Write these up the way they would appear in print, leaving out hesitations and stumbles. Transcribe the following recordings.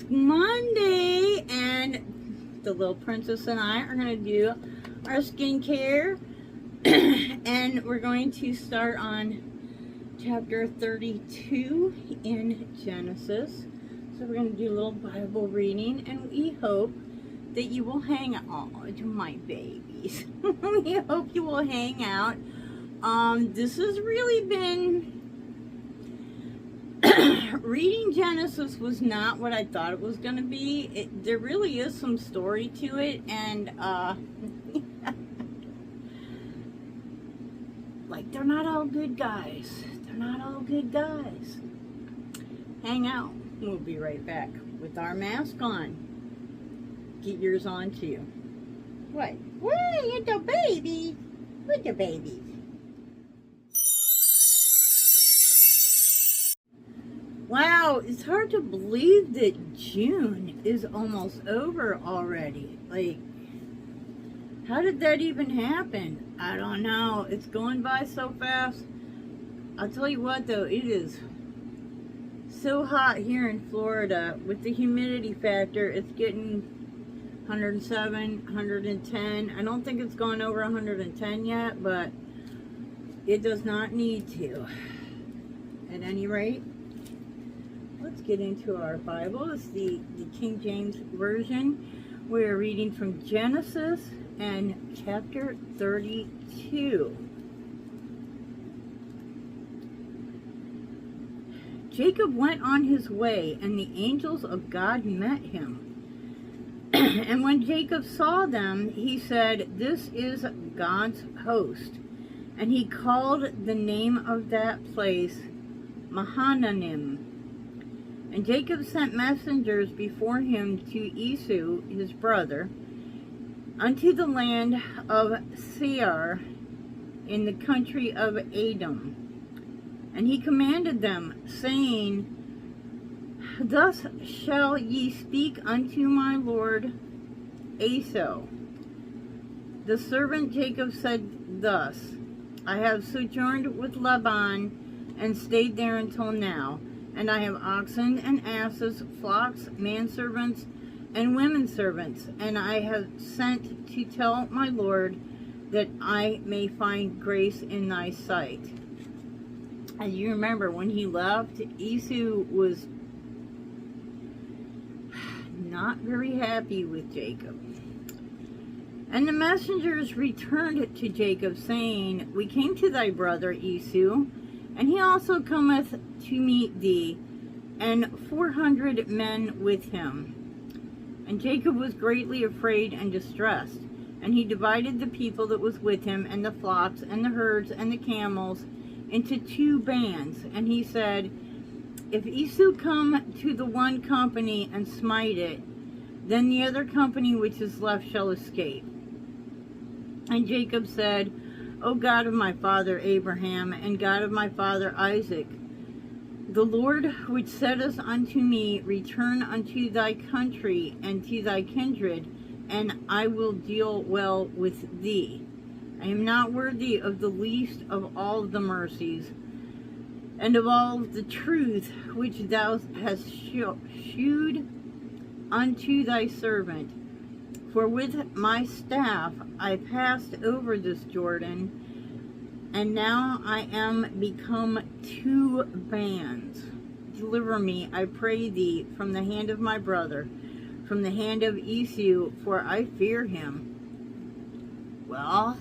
Monday, and the little princess and I are going to do our skincare, and we're going to start on chapter 32 in Genesis. So we're going to do a little Bible reading, and we hope that you will hang out, my babies. We hope you will hang out. This has really been, reading Genesis was not what I thought it was going to be. There really is some story to it, and like, they're not all good guys. They're not all good guys. Hang out. We'll be right back with our mask on. Get yours on too. What? What? You're the baby. With the baby. Wow, it's hard to believe that June is almost over already. Like, how did that even happen? I don't know. It's going by so fast. I'll tell you what though, it is so hot here in Florida. With the humidity factor, it's getting 107, 110. I don't think it's gone over 110 yet, but it does not need to. At any rate, let's get into our Bible. It's the King James Version. We're reading from Genesis and chapter 32. Jacob went on his way, and the angels of God met him. And when Jacob saw them, he said, "This is God's host." And he called the name of that place Mahananim. And Jacob sent messengers before him to Esau, his brother, unto the land of Seir in the country of Edom. And he commanded them, saying, "Thus shall ye speak unto my lord Esau. The servant Jacob said thus, I have sojourned with Laban, and stayed there until now. And I have oxen and asses, flocks, manservants, and women servants. And I have sent to tell my lord that I may find grace in thy sight." And you remember when he left, Esau was not very happy with Jacob. And the messengers returned to Jacob, saying, "We came to thy brother Esau, and he also cometh to meet thee, and 400 men with him." And Jacob was greatly afraid and distressed. And he divided the people that was with him, and the flocks, and the herds, and the camels, into 2 bands. And he said, "If Esau come to the one company and smite it, then the other company which is left shall escape." And Jacob said, "O God of my father Abraham, and God of my father Isaac, the Lord which saidst unto me, Return unto thy country and to thy kindred, and I will deal well with thee. I am not worthy of the least of all the mercies, and of all the truth which thou hast shewed unto thy servant. For with my staff I passed over this Jordan, and now I am become 2 bands. Deliver me, I pray thee, from the hand of my brother, from the hand of Esau, for I fear him." Well,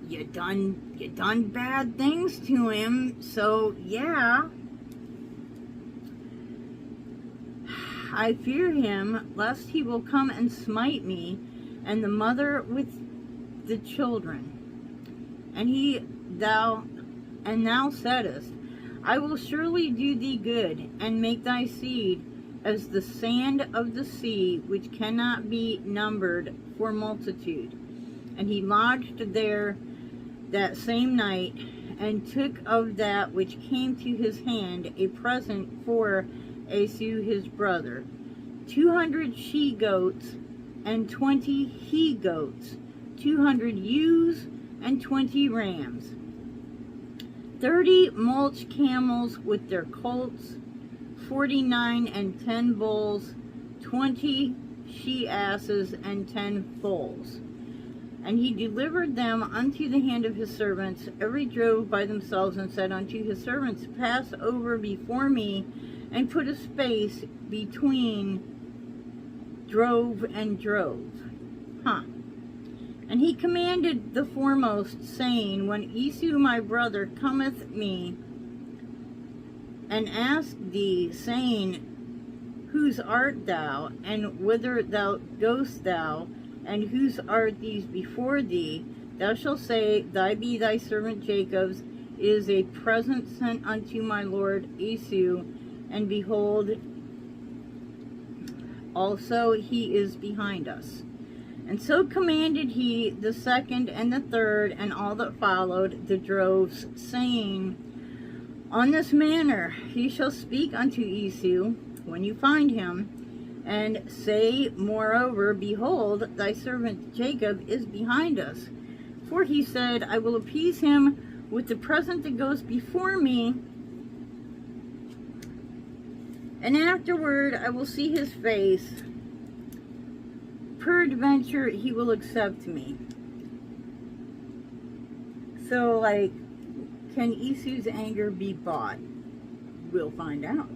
you done bad things to him, so yeah. "I fear him, lest he will come and smite me, and the mother with the children. And thou saidst, I will surely do thee good, and make thy seed as the sand of the sea, which cannot be numbered for multitude." And he lodged there that same night, and took of that which came to his hand a present for Esau his brother, 200 she-goats, and 20 he-goats, 200 ewes, and 20 rams, 30 mulch camels with their colts, 49 and 10 bulls, 20 she-asses, and 10 foals. And he delivered them unto the hand of his servants, every drove by themselves, and said unto his servants, Pass over before me, and put a space between drove and drove. And he commanded the foremost, saying, When Esau my brother cometh me, and ask thee, saying, Whose art thou, and whither thou goest thou, and whose art these before thee? Thou shalt say, thy servant Jacob's is a present sent unto my lord Esau, and behold, also he is behind us. And so commanded he the second and the third, and all that followed the droves, saying, On this manner he shall speak unto Esau, when you find him, and say, Moreover, behold, thy servant Jacob is behind us. For he said, I will appease him with the present that goes before me, and afterward I will see his face. Peradventure he will accept me. So, like, can Esau's anger be bought? We'll find out.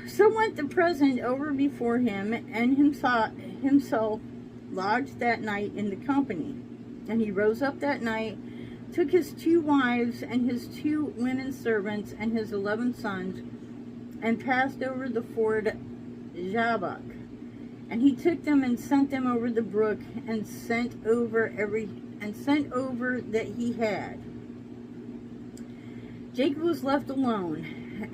So went the present over before him, and himself lodged that night in the company. And he rose up that night, took his 2 wives, and his 2 women servants, and his 11 sons, and passed over the ford Jabbok. And he took them and sent them over the brook, and sent over that he had. Jacob was left alone,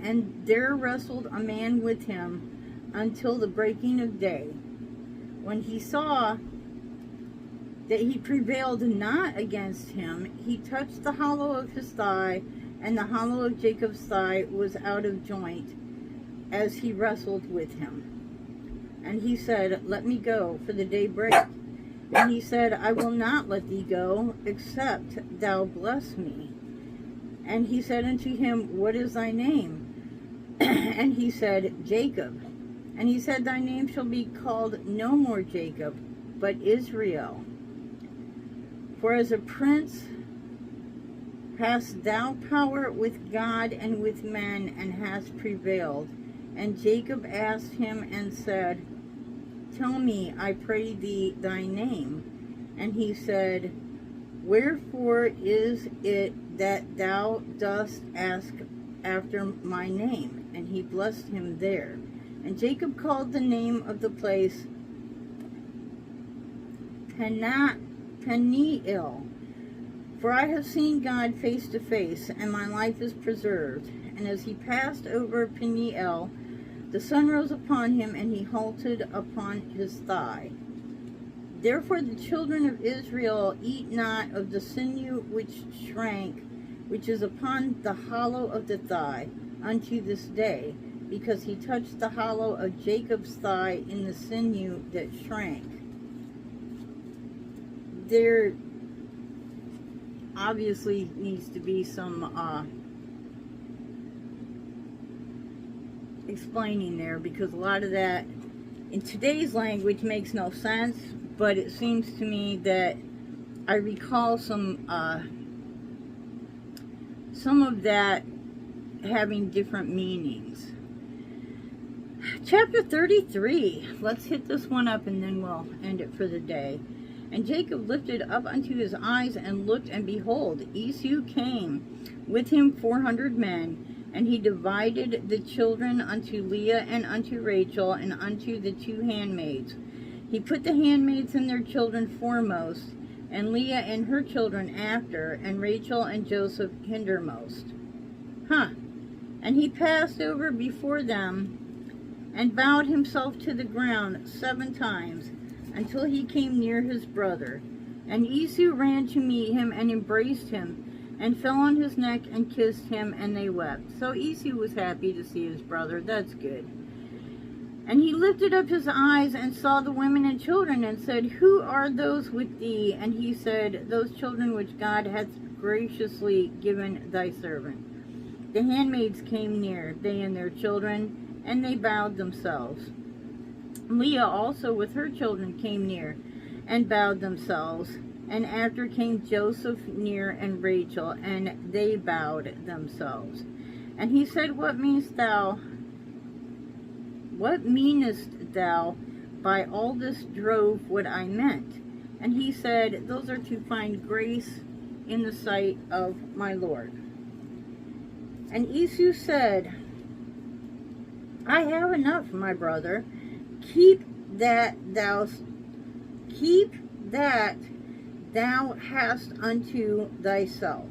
and there wrestled a man with him until the breaking of day. When he saw that he prevailed not against him, he touched the hollow of his thigh, and the hollow of Jacob's thigh was out of joint, as he wrestled with him. And he said, Let me go, for the day break. And he said, I will not let thee go, except thou bless me. And he said unto him, What is thy name? And he said, Jacob. And he said, Thy name shall be called no more Jacob, but Israel. For as a prince hast thou power with God and with men, and hast prevailed. And Jacob asked him and said, Tell me, I pray thee, thy name. And he said, Wherefore is it that thou dost ask after my name? And he blessed him there. And Jacob called the name of the place Peniel. For I have seen God face to face, and my life is preserved. And as he passed over Peniel, the sun rose upon him, and he halted upon his thigh. Therefore the children of Israel eat not of the sinew which shrank, which is upon the hollow of the thigh, unto this day, because he touched the hollow of Jacob's thigh in the sinew that shrank. There obviously needs to be some explaining there, because a lot of that in today's language makes no sense, but it seems to me that I recall some of that having different meanings. Chapter 33. Let's hit this one up and then we'll end it for the day. And Jacob lifted up unto his eyes and looked, and behold, Esau came, with him 400 men. And he divided the children unto Leah and unto Rachel and unto the 2 handmaids. He put the handmaids and their children foremost, and Leah and her children after, and Rachel and Joseph hindermost. And he passed over before them, and bowed himself to the ground 7 times, until he came near his brother. And Esau ran to meet him, and embraced him, and fell on his neck, and kissed him, and they wept. So Esau was happy to see his brother. That's good. And he lifted up his eyes, and saw the women and children, and said, Who are those with thee? And he said, Those children which God hath graciously given thy servant. the handmaids came near, they and their children, and they bowed themselves. Leah also with her children came near, and bowed themselves. And after came Joseph near, and Rachel, and they bowed themselves. And he said, What meanest thou by all this drove what I meant? And he said, Those are to find grace in the sight of my Lord. And Esau said, I have enough, my brother. Keep that thou hast unto thyself.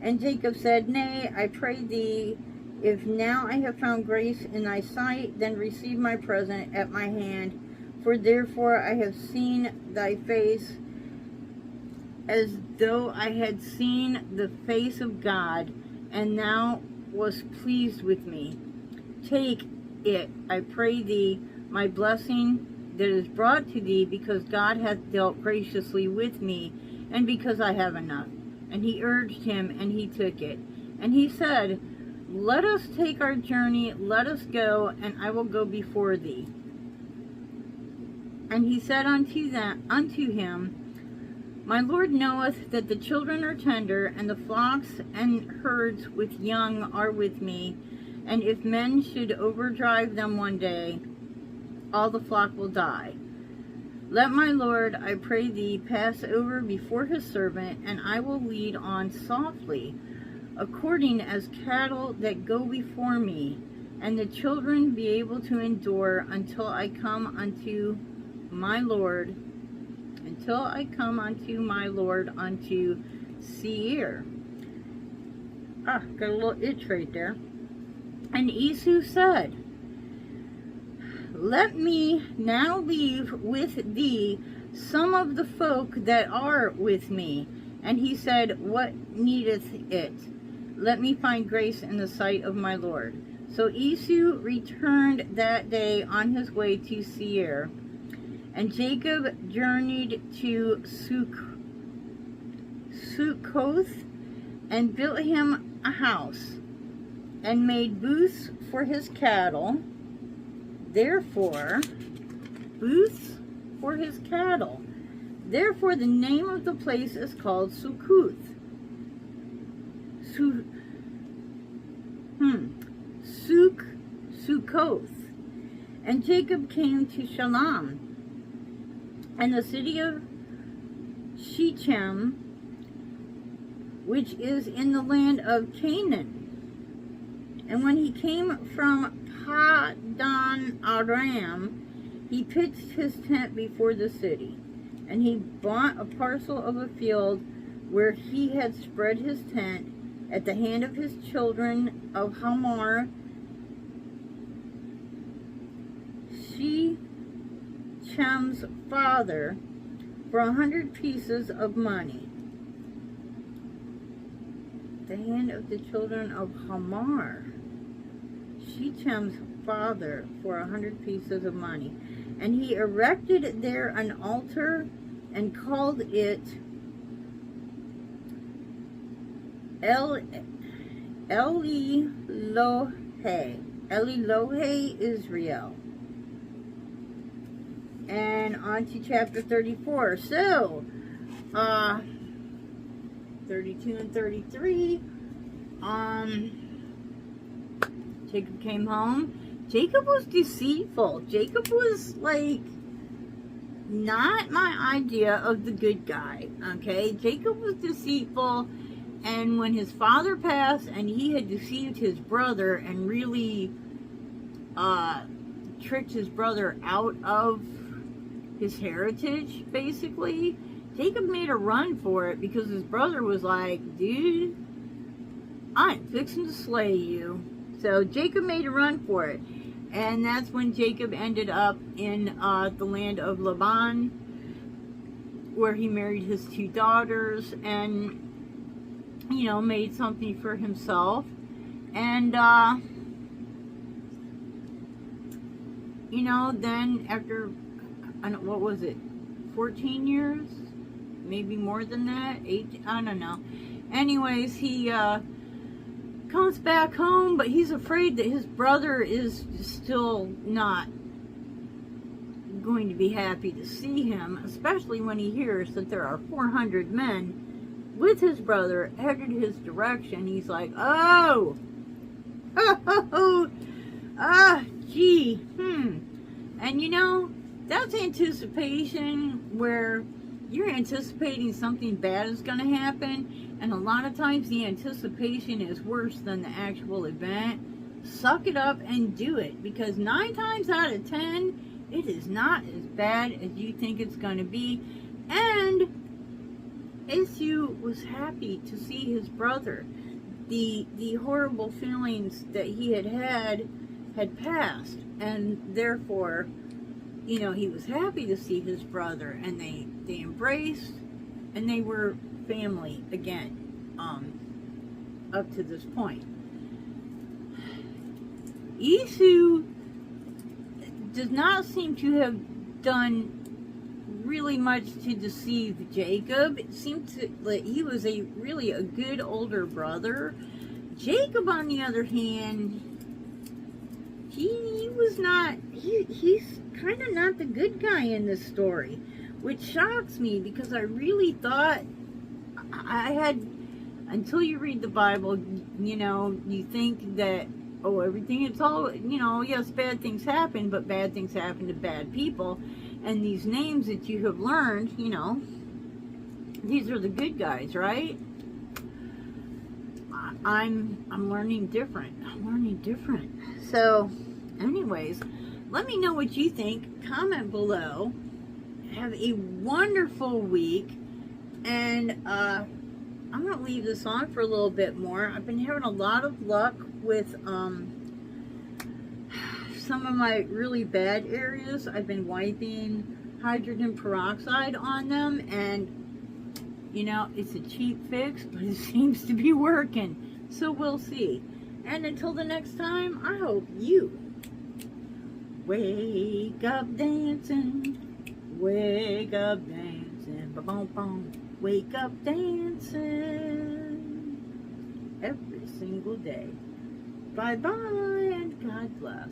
And Jacob said, Nay, I pray thee, if now I have found grace in thy sight, then receive my present at my hand. For therefore I have seen thy face, as though I had seen the face of God, and thou wast pleased with me. Take it, I pray thee, my blessing that is brought to thee, because God hath dealt graciously with me, and because I have enough. And he urged him, and he took it. And he said, Let us take our journey, let us go, and I will go before thee. And he said unto him, My Lord knoweth that the children are tender, and the flocks and herds with young are with me. And if men should overdrive them one day, all the flock will die. Let my Lord, I pray thee, pass over before his servant, and I will lead on softly, according as cattle that go before me, and the children be able to endure until I come unto my Lord, unto Seir. Got a little itch right there. And Esau said, Let me now leave with thee some of the folk that are with me. And he said, What needeth it? Let me find grace in the sight of my Lord. So Esau returned that day on his way to Seir. And Jacob journeyed to Succoth, and built him a house, and made booths for his cattle. Therefore the name of the place is called Succoth. Sukkoth. And Jacob came to Shalom, and the city of Shechem, which is in the land of Canaan. And when he came from Padan Aram, he pitched his tent before the city. And he bought a parcel of a field where he had spread his tent at the hand of his children of Hamor, Shechem's father, for 100 pieces of money. The hand of the children of Hamor, Shechem's father, for 100 pieces of money. And he erected there an altar and called it Elilohe Israel. And on to chapter 34. So, 32 and 33. Jacob came home. Jacob was deceitful. Jacob was like not my idea of the good guy. Okay, Jacob was deceitful, and when his father passed, and he had deceived his brother and really tricked his brother out of his heritage, basically, Jacob made a run for it because his brother was like, dude, I'm fixing to slay you. So Jacob made a run for it. And that's when Jacob ended up in the land of Laban, where he married his 2 daughters and, you know, made something for himself. And, you know, then after, what was it, 14 years? Maybe more than that? 8, I don't know. Anyways, he comes back home, but he's afraid that his brother is still not going to be happy to see him, especially when he hears that there are 400 men with his brother headed his direction. He's like, oh, gee, And you know, that's anticipation, where you're anticipating something bad is going to happen, and a lot of times the anticipation is worse than the actual event. Suck it up and do it, because 9 times out of 10, it is not as bad as you think it's going to be. And Isu was happy to see his brother. The horrible feelings that he had passed, and therefore, you know, he was happy to see his brother, and they embraced, and they were family again, up to this point. Isu does not seem to have done really much to deceive Jacob. It seemed that he was really a good older brother. Jacob, on the other hand, he was not, he's kind of not the good guy in this story, which shocks me, because I really thought, I had, until you read the Bible, you know, you think that, oh, everything, it's all, you know, yes, bad things happen, but bad things happen to bad people, and these names that you have learned, you know, these are the good guys, right? I'm learning different. I'm learning different. So, anyways, let me know what you think. Comment below. Have a wonderful week. And I'm going to leave this on for a little bit more. I've been having a lot of luck with some of my really bad areas. I've been wiping hydrogen peroxide on them, and you know, it's a cheap fix, but it seems to be working. So we'll see. And until the next time, I hope you wake up dancing, wake up dancing, ba-boom-boom, wake up dancing every single day. Bye-bye, and God bless.